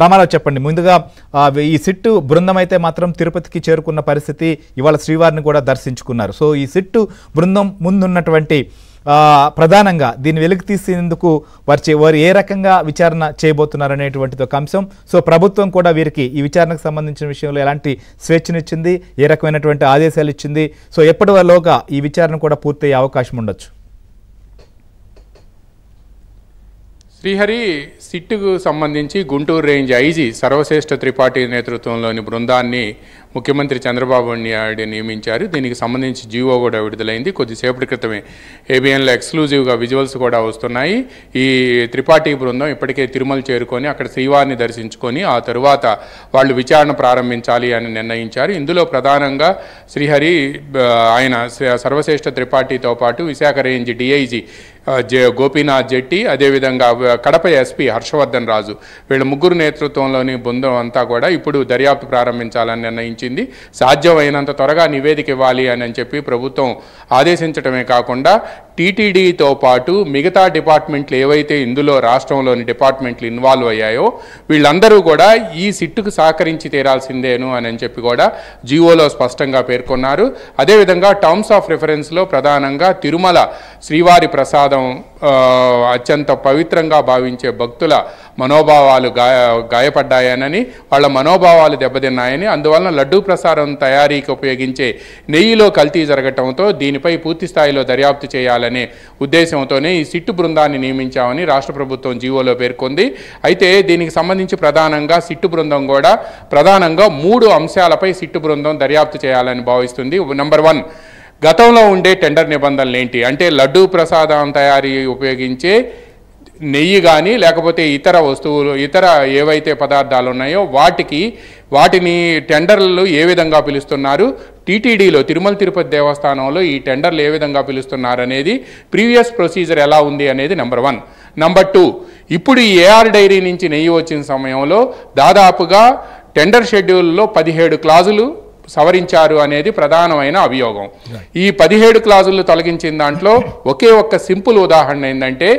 రామారావు చెప్పండి, ముందుగా ఈ సిట్టు బృందం అయితే మాత్రం తిరుపతికి చేరుకున్న పరిస్థితి, ఇవాళ శ్రీవారిని కూడా దర్శించుకున్నారు. సో ఈ సిట్టు బృందం ముందున్నటువంటి ప్రధానంగా దీన్ని వెలికి తీసేందుకు వారు ఏ రకంగా విచారణ చేయబోతున్నారు అనేటువంటిది ఒక అంశం. సో ప్రభుత్వం కూడా వీరికి ఈ విచారణకు సంబంధించిన విషయంలో ఎలాంటి స్వేచ్ఛనిచ్చింది, ఏ రకమైనటువంటి ఆదేశాలు ఇచ్చింది, సో ఎప్పటిలోగా ఈ విచారణ కూడా పూర్తయ్యే అవకాశం ఉండొచ్చు? శ్రీహరి, సిట్టుకు సంబంధించి గుంటూరు రేంజ్ ఐజీ సర్వశ్రేష్ఠ త్రిపాఠి నేతృత్వంలోని బృందాన్ని ముఖ్యమంత్రి చంద్రబాబు నాయుడు నియమించారు. దీనికి సంబంధించి జీవో కూడా విడుదలైంది. కొద్దిసేపటి క్రితమే ఏబిఎన్లో ఎక్స్క్లూజివ్గా విజువల్స్ కూడా వస్తున్నాయి. ఈ త్రిపాఠి బృందం ఇప్పటికే తిరుమల చేరుకొని అక్కడ శ్రీవారిని దర్శించుకొని ఆ తరువాత వాళ్ళు విచారణ ప్రారంభించాలి అని నిర్ణయించారు. ఇందులో ప్రధానంగా శ్రీహరి ఆయన సర్వశ్రేష్ఠ త్రిపాఠితో పాటు విశాఖ రేంజ్ డిఐజీ గోపీనాథ్ జెట్టి, అదేవిధంగా కడప ఎస్పీ హర్షవర్ధన్ రాజు, వీళ్ళ ముగ్గురు నేతృత్వంలోని బృందం అంతా కూడా ఇప్పుడు దర్యాప్తు ప్రారంభించాలని నిర్ణయించింది. సాధ్యమైనంత త్వరగా నివేదిక ఇవ్వాలి అని చెప్పి ప్రభుత్వం ఆదేశించడమే కాకుండా టీటీడీతో పాటు మిగతా డిపార్ట్మెంట్లు ఏవైతే ఇందులో రాష్ట్రంలోని డిపార్ట్మెంట్లు ఇన్వాల్వ్ అయ్యాయో వీళ్ళందరూ కూడా ఈ సిట్టుకు సహకరించి తీరాల్సిందేను అని చెప్పి కూడా జీవోలో స్పష్టంగా పేర్కొన్నారు. అదేవిధంగా టర్మ్స్ ఆఫ్ రిఫరెన్స్లో ప్రధానంగా తిరుమల శ్రీవారి ప్రసాదం అత్యంత పవిత్రంగా భావించే భక్తుల మనోభావాలు గాయపడ్డాయనని, వాళ్ళ మనోభావాలు దెబ్బతిన్నాయని, అందువలన లడ్డూ ప్రసాదం తయారీకి ఉపయోగించే నెయ్యిలో కల్తీ జరగటంతో దీనిపై పూర్తి స్థాయిలో దర్యాప్తు చేయాలనే ఉద్దేశంతోనే ఈ సిట్టు బృందాన్ని నియమించామని రాష్ట్ర ప్రభుత్వం జీవోలో పేర్కొంది. అయితే దీనికి సంబంధించి ప్రధానంగా సిట్టు బృందం కూడా ప్రధానంగా 3 అంశాలపై సిట్టు బృందం దర్యాప్తు చేయాలని భావిస్తుంది. నెంబర్ 1, గతంలో ఉండే టెండర్ నిబంధనలు ఏంటి అంటే లడ్డూ ప్రసాదం తయారీ ఉపయోగించే నెయ్యి కానీ లేకపోతే ఇతర వస్తువులు, ఇతర ఏవైతే పదార్థాలు ఉన్నాయో వాటిని టెండర్లు ఏ విధంగా పిలుస్తున్నారు, టీటీడీలో తిరుమల తిరుపతి దేవస్థానంలో ఈ టెండర్లు ఏ విధంగా పిలుస్తున్నారు అనేది ప్రీవియస్ ప్రొసీజర్ ఎలా ఉంది అనేది నెంబర్ 1. నెంబర్ 2, ఇప్పుడు ఈ ఏఆర్ డైరీ నుంచి నెయ్యి వచ్చిన సమయంలో దాదాపుగా టెండర్ షెడ్యూల్లో 17 క్లాజులు సవరించారు అనేది ప్రధానమైన అభియోగం. ఈ 17 క్లాజులు తొలగించిన దాంట్లో ఒకే ఒక్క సింపుల్ ఉదాహరణ ఏంటంటే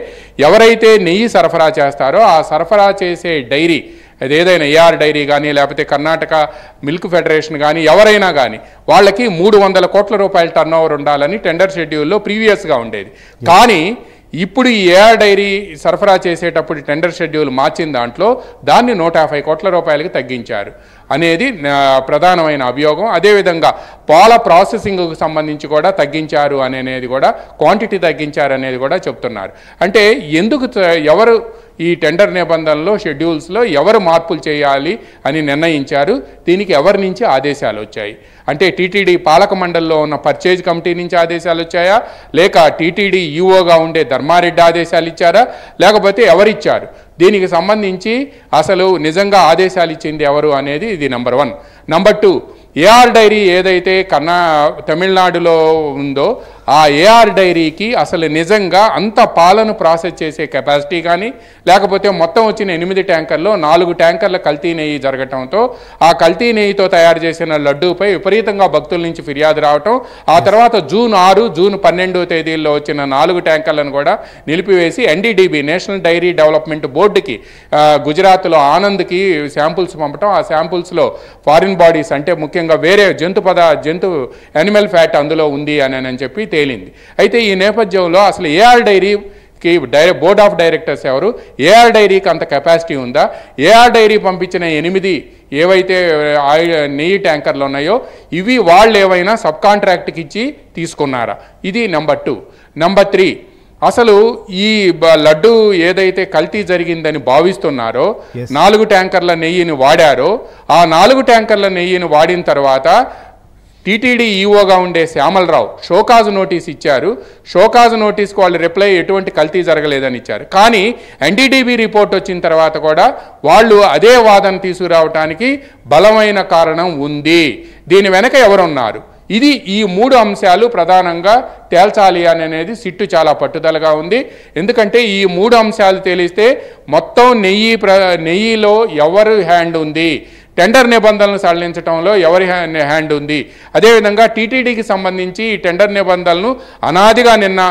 ఎవరైతే నెయ్యి సరఫరా చేస్తారో ఆ సరఫరా చేసే డైరీ, అదేదైనా ఏఆర్ డైరీ కానీ లేకపోతే కర్ణాటక మిల్క్ ఫెడరేషన్ కానీ ఎవరైనా కానీ వాళ్ళకి 300 కోట్ల రూపాయల టర్న్ ఓవర్ ఉండాలని టెండర్ షెడ్యూల్లో ప్రీవియస్గా ఉండేది. కానీ ఇప్పుడు ఈ ఏఆర్ డైరీ సరఫరా చేసేటప్పుడు టెండర్ షెడ్యూల్ మార్చిన దాంట్లో దాన్ని 150 కోట్ల రూపాయలకి తగ్గించారు అనేది ప్రధానమైన అభియోగం. అదేవిధంగా పాల ప్రాసెసింగ్కు సంబంధించి కూడా తగ్గించారు అనేది కూడా, క్వాంటిటీ తగ్గించారు అనేది కూడా చెప్తున్నారు. అంటే ఎందుకు ఎవరు ఈ టెండర్ నిబంధనలో షెడ్యూల్స్లో ఎవరు మార్పులు చేయాలి అని నిర్ణయించారు, దీనికి ఎవరి నుంచి ఆదేశాలు వచ్చాయి అంటే టీటీడీ పాలక మండలిలో ఉన్న పర్చేజ్ కమిటీ నుంచి ఆదేశాలు వచ్చాయా, లేక టీటీడీ ఈఓగా ఉండే ధర్మారెడ్డి ఆదేశాలు ఇచ్చారా, లేకపోతే ఎవరిచ్చారు, దీనికి సంబంధించి అసలు నిజంగా ఆదేశాలు ఇచ్చింది ఎవరు అనేది ఇది నెంబర్ 1. నెంబర్ 2, ఏఆర్ డైరీ ఏదైతే తమిళనాడులో ఉందో ఆ ఏఆర్ డైరీకి అసలు నిజంగా అంత పాలను ప్రాసెస్ చేసే కెపాసిటీ కానీ లేకపోతే మొత్తం వచ్చిన 8 ట్యాంకర్లో 4 ట్యాంకర్ల కల్తీ నెయ్యి జరగటంతో ఆ కల్తీ నెయ్యితో తయారు చేసిన లడ్డూపై విపరీతంగా భక్తుల నుంచి ఫిర్యాదు రావటం, ఆ తర్వాత జూన్ 6, జూన్ 12 తేదీల్లో వచ్చిన 4 ట్యాంకర్లను కూడా నిలిపివేసి ఎన్డీడీబీ నేషనల్ డైరీ డెవలప్మెంట్ బోర్డుకి గుజరాత్లో ఆనంద్కి శాంపుల్స్ పంపటం, ఆ శాంపుల్స్లో ఫారిన్ బాడీస్ అంటే ముఖ్యంగా వేరే జంతు యానిమల్ ఫ్యాట్ అందులో ఉంది అని చెప్పి తేలింది. అయితే ఈ నేపథ్యంలో అసలు ఏఆర్ డైరీకి బోర్డ్ ఆఫ్ డైరెక్టర్స్ ఎవరు, ఏఆర్ డైరీకి అంత కెపాసిటీ ఉందా, ఏఆర్ డైరీ పంపించిన 8 ఏవైతే నెయ్యి ట్యాంకర్లు ఉన్నాయో ఇవి వాళ్ళు ఏవైనా సబ్ కాంట్రాక్ట్కి ఇచ్చి తీసుకున్నారా, ఇది నెంబర్ 2. నెంబర్ 3, అసలు ఈ లడ్డు ఏదైతే కల్తీ జరిగిందని భావిస్తున్నారో 4 ట్యాంకర్ల నెయ్యిని వాడారో ఆ 4 ట్యాంకర్ల నెయ్యిని వాడిన తర్వాత టీటీడీ ఈఓగా ఉండే శ్యామలరావు షోకాజ్ నోటీస్ ఇచ్చారు. షోకాజ్ నోటీస్కి వాళ్ళు రిప్లై ఎటువంటి కల్తీ జరగలేదని ఇచ్చారు. కానీ ఎన్డీడీబీ రిపోర్ట్ వచ్చిన తర్వాత కూడా వాళ్ళు అదే వాదన తీసుకురావడానికి బలమైన కారణం ఉంది. దీని వెనక ఎవరున్నారు, ఇది ఈ 3 అంశాలు ప్రధానంగా తేల్చాలి అనేది సిట్టు చాలా పట్టుదలగా ఉంది. ఎందుకంటే ఈ 3 అంశాలు తేలిస్తే మొత్తం నెయ్యిలో ఎవరు హ్యాండ్ ఉంది, టెండర్ నిబంధనలను సడలించడంలో ఎవరి హ్యాండ్ ఉంది, అదేవిధంగా టీటీడీకి సంబంధించి ఈ టెండర్ నిబంధనలను అనాదిగా నిన్న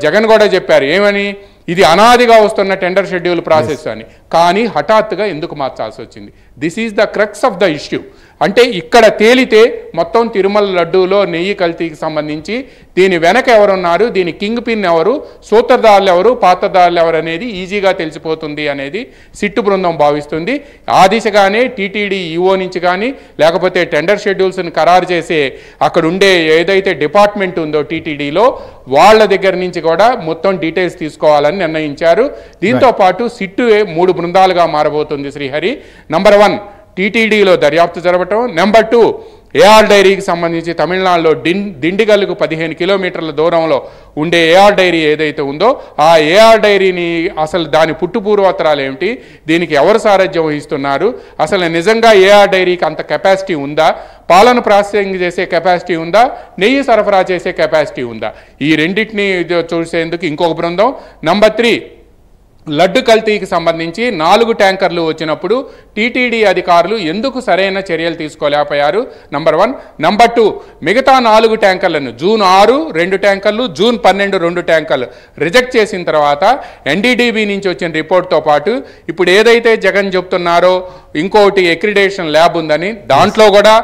జగన్ కూడా చెప్పారు ఏమని, ఇది అనాదిగా వస్తున్న టెండర్ షెడ్యూల్ ప్రాసెస్ అని. కానీ హఠాత్తుగా ఎందుకు మార్చాల్సి వచ్చింది? This is the crux of the issue. అంటే ఇక్కడ తేలితే మొత్తం తిరుమల లడ్డూలో నెయ్యి కల్తీకి సంబంధించి దీని వెనక ఎవరున్నారు, దీని కింగ్ పిన్ ఎవరు, సూత్రధారులు ఎవరు, పాత్రధారులు ఎవరు అనేది ఈజీగా తెలిసిపోతుంది అనేది సిట్టు బృందం భావిస్తుంది. ఆ దిశగానే టీటీడీ ఈఓ నుంచి కానీ లేకపోతే టెండర్ షెడ్యూల్స్ని ఖరారు చేసే అక్కడ ఉండే ఏదైతే డిపార్ట్మెంట్ ఉందో టీటీడీలో వాళ్ళ దగ్గర నుంచి కూడా మొత్తం డీటెయిల్స్ తీసుకోవాలని నిర్ణయించారు. దీంతో పాటు సిట్టు 3 బృందాలుగా మారబోతుంది శ్రీహరి. నంబర్ 1 టీటీడీలో దర్యాప్తు జరపటం. నెంబర్ 2 ఏఆర్ డైరీకి సంబంధించి తమిళనాడులో దిండిగల్కు 15 కిలోమీటర్ల దూరంలో ఉండే ఏఆర్ డైరీ ఏదైతే ఉందో ఆ ఏఆర్ డైరీని అసలు దాని పుట్టుపూర్వోత్తరాలు ఏమిటి, దీనికి ఎవరు సారథ్యం వహిస్తున్నారు, అసలు నిజంగా ఏఆర్ డైరీకి అంత కెపాసిటీ ఉందా, పాలన ప్రాసెసింగ్ చేసే కెపాసిటీ ఉందా, నెయ్యి సరఫరా చేసే కెపాసిటీ ఉందా, ఈ రెండింటిని చూసేందుకు ఇంకొక బృందం. నంబర్ 3 లడ్డు కల్తీకి సంబంధించి 4 ట్యాంకర్లు వచ్చినప్పుడు టీటీడీ అధికారులు ఎందుకు సరైన చర్యలు తీసుకోలేకపోయారు, నంబర్ 1. నంబర్ 2 మిగతా 4 ట్యాంకర్లను జూన్ 6 2 ట్యాంకర్లు, జూన్ 12 2 ట్యాంకర్లు రిజెక్ట్ చేసిన తర్వాత ఎన్డీడీబీ నుంచి వచ్చిన రిపోర్ట్తో పాటు ఇప్పుడు ఏదైతే జగన్ చెప్తున్నారో ఇంకోటి అక్రిడేషన్ ల్యాబ్ ఉందని దాంట్లో కూడా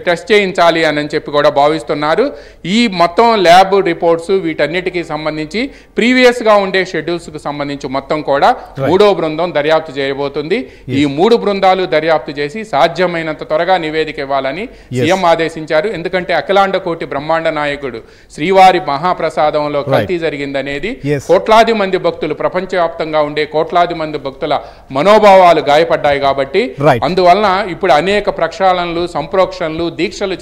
టెస్ట్ చేయించాలి అని చెప్పి కూడా భావిస్తున్నారు. ఈ మొత్తం ల్యాబ్ రిపోర్ట్స్ వీటన్నిటికీ సంబంధించి ప్రీవియస్గా ఉండే షెడ్యూల్స్కి సంబంధించి మొత్తం కూడా 3వ బృందం దర్యాప్తు చేయబోతుంది. ఈ 3 బృందాలు దర్యాప్తు చేసి సాధ్యమైనంత త్వరగా నివేదిక ఇవ్వాలని సీఎం ఆదేశించారు. ఎందుకంటే అఖిలాండ కోటి బ్రహ్మాండ నాయకుడు శ్రీవారి మహాప్రసాదంలో కల్తీ జరిగిందనేది కోట్లాది మంది భక్తులు, ప్రపంచవ్యాప్తంగా ఉండే కోట్లాది మంది భక్తుల మనోభావాలు గాయపడ్డాయి కాబట్టి అందువలన ఇప్పుడు అనేక ప్రక్షాళనలు, సంప్రోక్షణలు, దీక్షలు